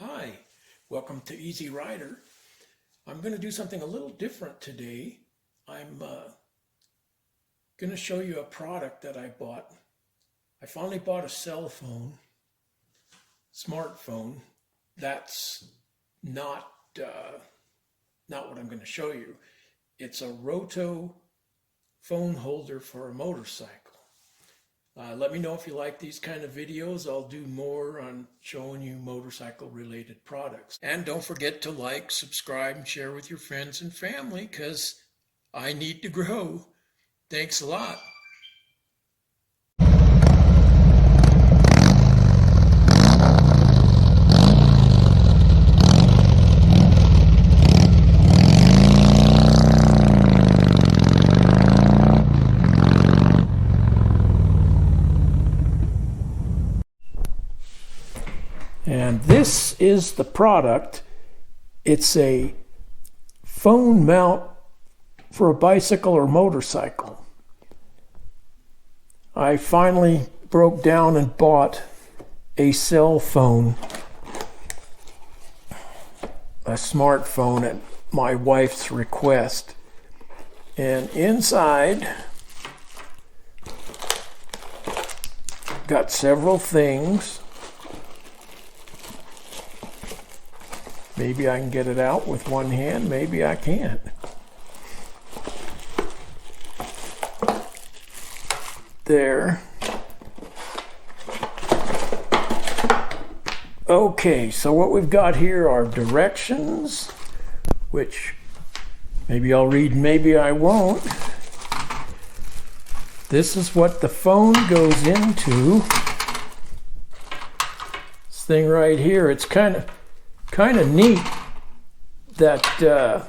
Hi, welcome to Easy Rider. I'm going to do something a little different today. I'm going to show you a product that I bought. I finally bought a cell phone, smartphone. That's not what I'm going to show you. It's a Rotto phone holder for a motorcycle. Let me know if you like these kind of videos. I'll do more on showing you motorcycle related products. And don't forget to like, subscribe, and share with your friends and family because I need to grow. Thanks a lot. And this is the product. It's a phone mount for a bicycle or motorcycle. I finally broke down and bought a cell phone, a smartphone at my wife's request. And inside, got several things. Maybe I can get it out with one hand, maybe I can't. There. Okay, so what we've got here are directions, which maybe I'll read, maybe I won't. This is what the phone goes into. This thing right here, it's kind of neat that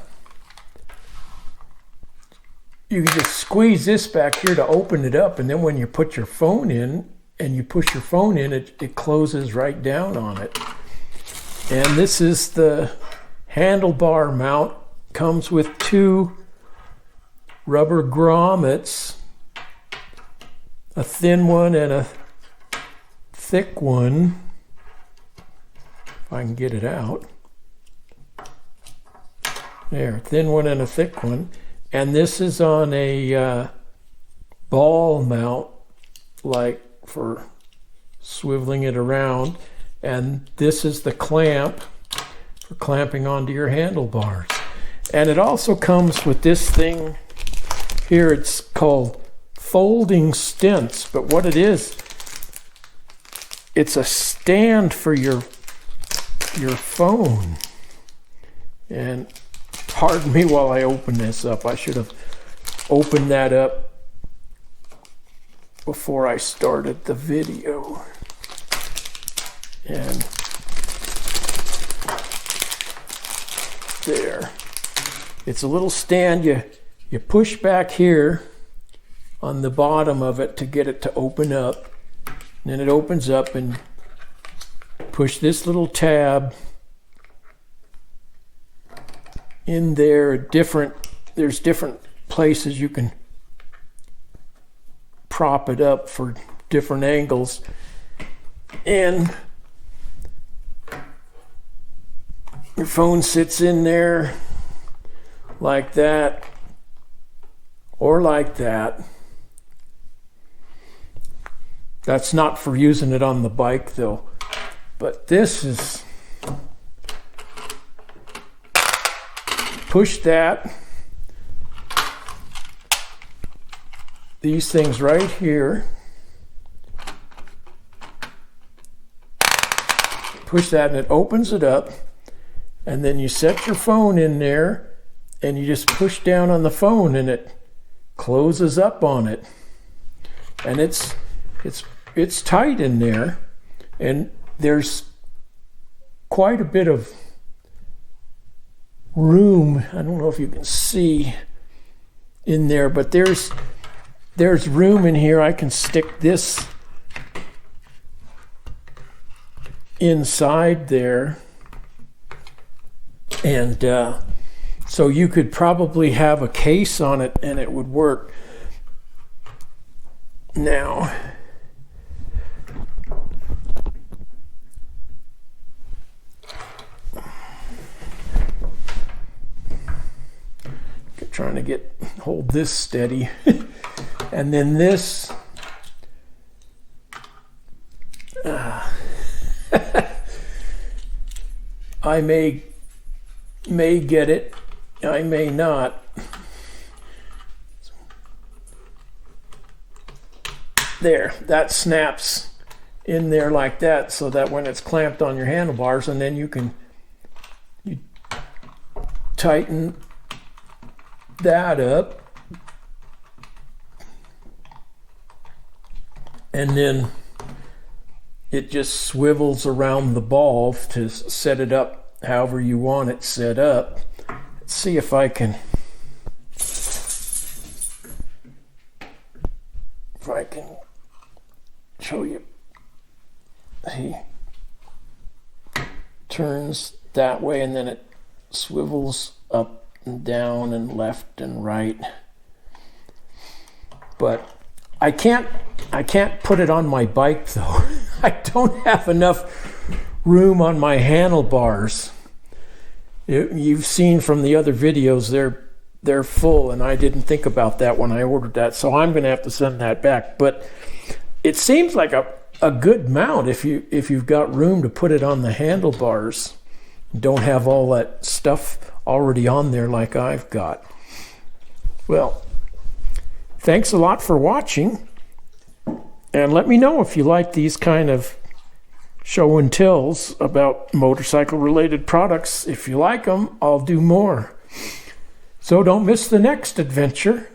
you can just squeeze this back here to open it up, and then when you put your phone in and you push your phone in, it closes right down on it. And this is the handlebar mount. Comes with two rubber grommets, a thin one and a thick one. If I can get it out. There, thin one and a thick one. And this is on a ball mount, like for swiveling it around. And this is the clamp for clamping onto your handlebars. And it also comes with this thing here. It's called folding stents. But what it is, it's a stand for your phone. And pardon me while I open this up. I should have opened that up before I started the video. And there. It's a little stand. You push back here on the bottom of it to get it to open up. And then it opens up, and push this little tab in there. There's different places you can prop it up for different angles. And your phone sits in there like that or like that. That's not for using it on the bike though. But this is, push that, these things right here, push that and it opens it up, and then you set your phone in there and you just push down on the phone and it closes up on it. And it's tight in there, and there's quite a bit of room. I don't know if you can see in there, but there's room in here. I can stick this inside there, and so you could probably have a case on it and it would work. Now, trying to hold this steady. And then this, I may get it, I may not. There, that snaps in there like that, so that when it's clamped on your handlebars, and then you tighten that up, and then it just swivels around the ball to set it up however you want it set up. Let's see if I can show you. He turns that way, and then it swivels up and down and left and right. But I can't put it on my bike though. I don't have enough room on my handlebars. You've seen from the other videos, they're full, and I didn't think about that when I ordered that, so I'm going to have to send that back. But it seems like a good mount if you've got room to put it on the handlebars. Don't have all that stuff already on there like I've got. Well, thanks a lot for watching, and let me know if you like these kind of show and tells about motorcycle related products. If you like them, I'll do more. So don't miss the next adventure.